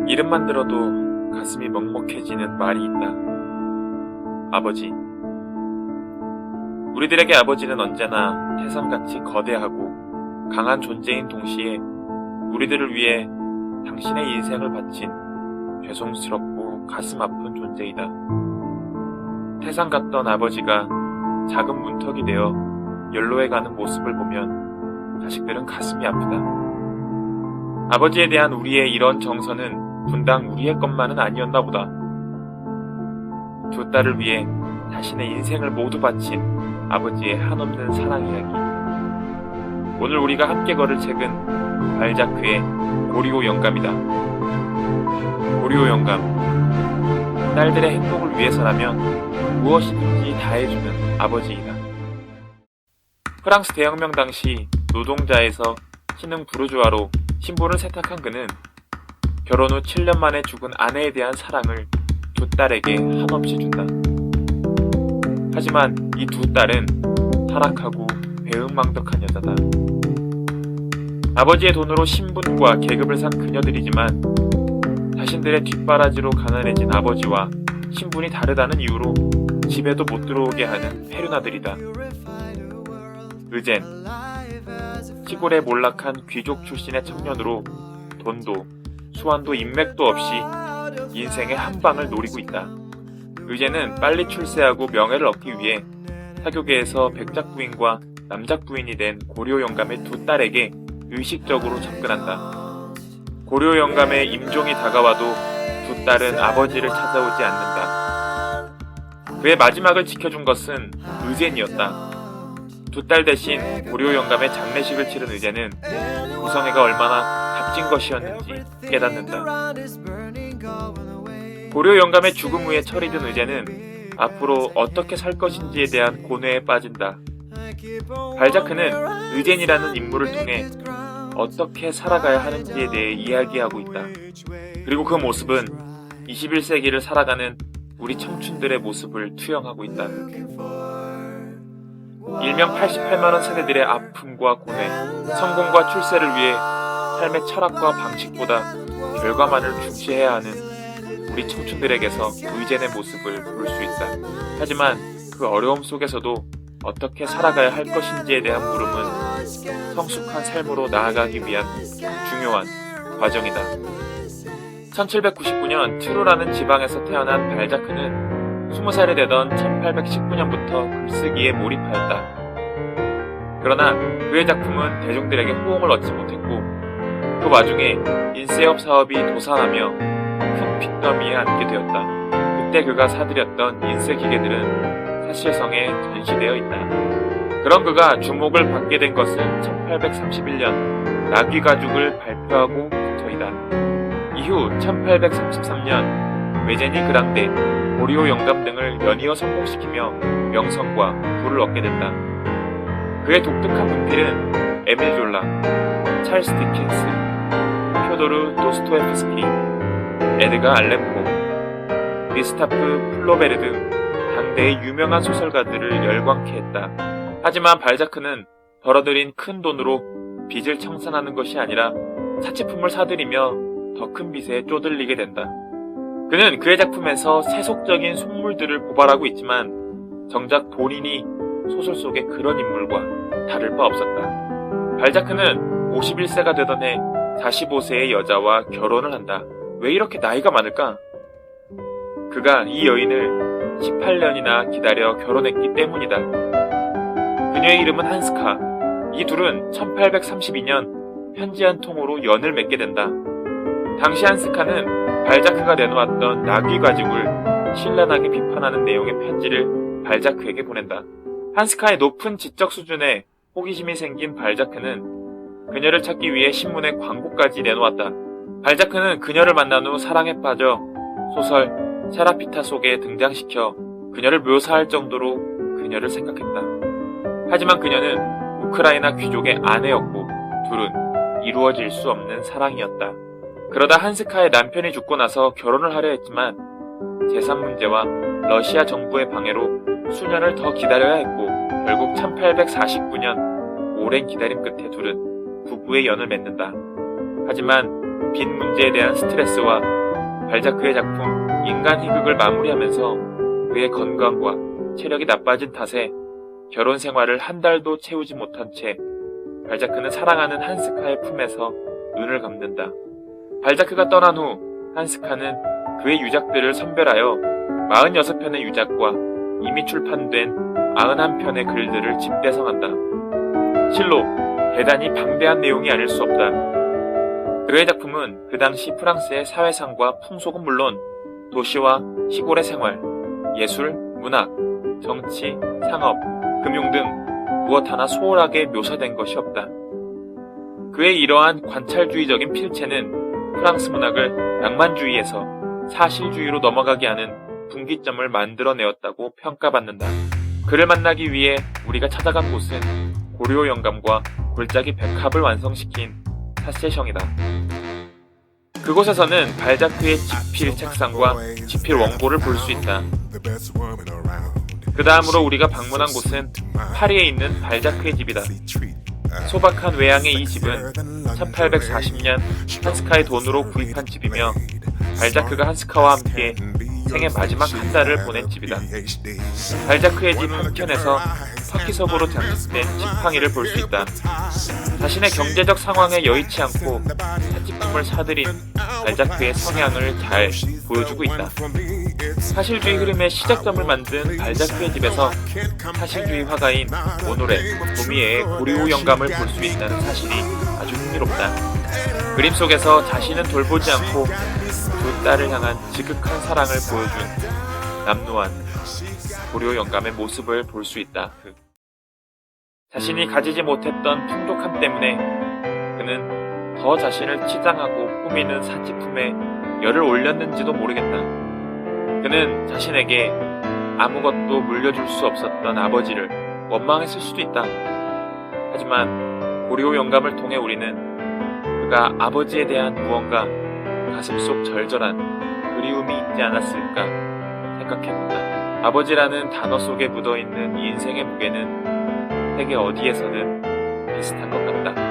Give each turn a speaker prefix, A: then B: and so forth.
A: 이름만 들어도 가슴이 먹먹해지는 말이 있다. 아버지. 우리들에게 아버지는 언제나 태산같이 거대하고 강한 존재인 동시에 우리들을 위해 당신의 인생을 바친 죄송스럽고 가슴 아픈 존재이다. 태산 같던 아버지가 작은 문턱이 되어 연로해가는 모습을 보면 자식들은 가슴이 아프다. 아버지에 대한 우리의 이런 정서는 분당 우리의 것만은 아니었나 보다. 두 딸을 위해 자신의 인생을 모두 바친 아버지의 한없는 사랑 이야기. 오늘 우리가 함께 걸을 책은 발자크의 고리오 영감이다. 고리오 영감. 딸들의 행복을 위해서라면 무엇이든지 다 해주는 아버지이다. 프랑스 대혁명 당시 노동자에서 신흥 부르주아로 신분을 세탁한 그는 결혼 후 7년 만에 죽은 아내에 대한 사랑을 두 딸에게 한없이 준다. 하지만 이 두 딸은 타락하고 배은망덕한 여자다. 아버지의 돈으로 신분과 계급을 산 그녀들이지만 자신들의 뒷바라지로 가난해진 아버지와 신분이 다르다는 이유로 집에도 못 들어오게 하는 페류나들이다. 의젠. 시골의 몰락한 귀족 출신의 청년으로 돈도 수완도 인맥도 없이 인생의 한 방을 노리고 있다. 의제는 빨리 출세하고 명예를 얻기 위해 사교계에서 백작부인과 남작부인이 된 고려 영감의 두 딸에게 의식적으로 접근한다. 고려 영감의 임종이 다가와도 두 딸은 아버지를 찾아오지 않는다. 그의 마지막을 지켜준 것은 의젠이었다. 두 딸 대신 고려 영감의 장례식을 치른 의제는 우성애가 얼마나 값진 것이었는지 깨닫는다. 고려 영감의 죽음 후에 철이 든 의제는 앞으로 어떻게 살 것인지에 대한 고뇌에 빠진다. 발자크는 의젠이라는 인물을 통해 어떻게 살아가야 하는지에 대해 이야기하고 있다. 그리고 그 모습은 21세기를 살아가는 우리 청춘들의 모습을 투영하고 있다. 일명 88만원 세대들의 아픔과 고뇌, 성공과 출세를 위해 삶의 철학과 방식보다 결과만을 중시해야 하는 우리 청춘들에게서 의젠의 모습을 볼 수 있다. 하지만 그 어려움 속에서도 어떻게 살아가야 할 것인지에 대한 물음은 성숙한 삶으로 나아가기 위한 중요한 과정이다. 1799년 트루라는 지방에서 태어난 발자크는 20살이 되던 1819년부터 글쓰기에 몰입하였다. 그러나 그의 작품은 대중들에게 호응을 얻지 못했고 그 와중에 인쇄업 사업이 도산하며 큰 빚더미에 앉게 되었다. 그때 그가 사들였던 인쇄 기계들은 사실성에 전시되어 있다. 그런 그가 주목을 받게 된 것은 1831년 나귀 가죽을 발표하고부터이다. 이후 1833년 외제니 그랑데, 고리오 영감 등을 연이어 성공시키며 명성과 부를 얻게 된다. 그의 독특한 문필은 에밀 졸라, 찰스 디킨스, 퓨도르 도스토옙스키, 에드가 알렌 포, 리스타프 플로베르 등 당대의 유명한 소설가들을 열광케 했다. 하지만 발자크는 벌어들인 큰 돈으로 빚을 청산하는 것이 아니라 사치품을 사들이며 더 큰 빚에 쪼들리게 된다. 그는 그의 작품에서 세속적인 속물들을 고발하고 있지만 정작 본인이 소설 속의 그런 인물과 다를 바 없었다. 발자크는 51세가 되던 해 45세의 여자와 결혼을 한다. 왜 이렇게 나이가 많을까? 그가 이 여인을 18년이나 기다려 결혼했기 때문이다. 그녀의 이름은 한스카. 이 둘은 1832년 편지 한 통으로 연을 맺게 된다. 당시 한스카는 발자크가 내놓았던 나귀 가죽을 신랄하게 비판하는 내용의 편지를 발자크에게 보낸다. 한스카의 높은 지적 수준에 호기심이 생긴 발자크는 그녀를 찾기 위해 신문에 광고까지 내놓았다. 발자크는 그녀를 만난 후 사랑에 빠져 소설 세라피타 속에 등장시켜 그녀를 묘사할 정도로 그녀를 생각했다. 하지만 그녀는 우크라이나 귀족의 아내였고 둘은 이루어질 수 없는 사랑이었다. 그러다 한스카의 남편이 죽고 나서 결혼을 하려 했지만 재산 문제와 러시아 정부의 방해로 수년을 더 기다려야 했고 결국 1849년 오랜 기다림 끝에 둘은 부부의 연을 맺는다. 하지만 빚 문제에 대한 스트레스와 발자크의 작품 인간 희극을 마무리하면서 그의 건강과 체력이 나빠진 탓에 결혼 생활을 한 달도 채우지 못한 채 발자크는 사랑하는 한스카의 품에서 눈을 감는다. 발자크가 떠난 후 한스카는 그의 유작들을 선별하여 46편의 유작과 이미 출판된 91편의 글들을 집대성한다. 실로 대단히 방대한 내용이 아닐 수 없다. 그의 작품은 그 당시 프랑스의 사회상과 풍속은 물론 도시와 시골의 생활, 예술, 문학, 정치, 상업, 금융 등 무엇 하나 소홀하게 묘사된 것이 없다. 그의 이러한 관찰주의적인 필체는 프랑스 문학을 낭만주의에서 사실주의로 넘어가게 하는 분기점을 만들어내었다고 평가받는다. 그를 만나기 위해 우리가 찾아간 곳은 고려 영감과 골짜기 백합을 완성시킨 사세성이다. 그곳에서는 발자크의 지필 책상과 지필 원고를 볼 수 있다. 그 다음으로 우리가 방문한 곳은 파리에 있는 발자크의 집이다. 소박한 외양의 이 집은 1840년 한스카의 돈으로 구입한 집이며 발자크가 한스카와 함께 생의 마지막 한 달을 보낸 집이다. 발자크의 집 한켠에서 터키석으로 장식된 지팡이를 볼 수 있다. 자신의 경제적 상황에 여의치 않고 사치품을 사들인 발자크의 성향을 잘 보여주고 있다. 사실주의 흐름의 시작점을 만든 발자크의 집에서 사실주의 화가인 오노레, 도미에의 고리오 영감을 볼 수 있다는 사실이 아주 흥미롭다. 그림 속에서 자신은 돌보지 않고 두 딸을 향한 지극한 사랑을 보여준 남루한 고려 영감의 모습을 볼 수 있다. 자신이 가지지 못했던 풍족함 때문에 그는 더 자신을 치장하고 꾸미는 사치품에 열을 올렸는지도 모르겠다. 그는 자신에게 아무것도 물려줄 수 없었던 아버지를 원망했을 수도 있다. 하지만 고려 영감을 통해 우리는 그가 아버지에 대한 무언가 가슴속 절절한 그리움이 있지 않았을까 생각해본다. 아버지라는 단어 속에 묻어있는 인생의 무게는 세계 어디에서든 비슷한 것 같다.